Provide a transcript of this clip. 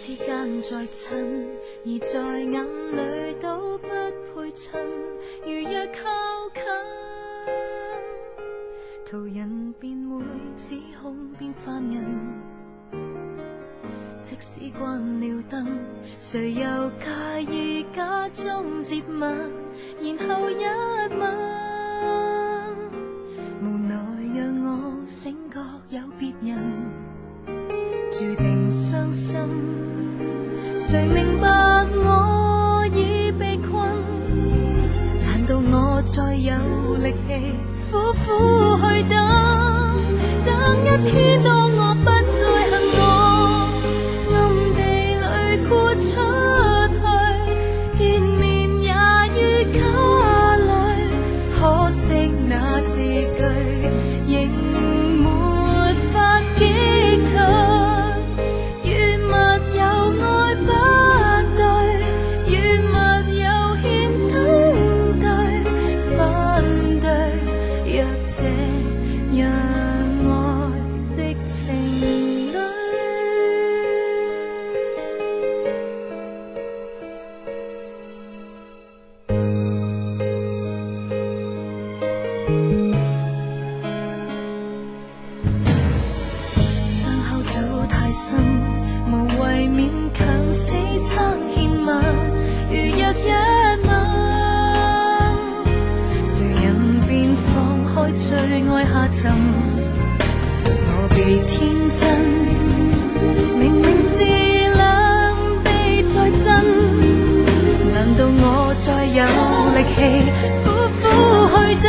之間再親，而在眼裏都不配襯。如若靠近，途人便會指控變犯人。即使關了燈，誰又介意假裝接吻，然後一吻，無奈讓我醒覺有別人，注定傷心。誰明白我已被困？難道我再有力氣苦苦去等？等一天當我不再恨我，暗地裏豁出去，見面也於家裏，可惜那字句仍沒法擊退。最愛下沉，我被天真，明明是兩臂在震，難道我再有力氣苦苦去等？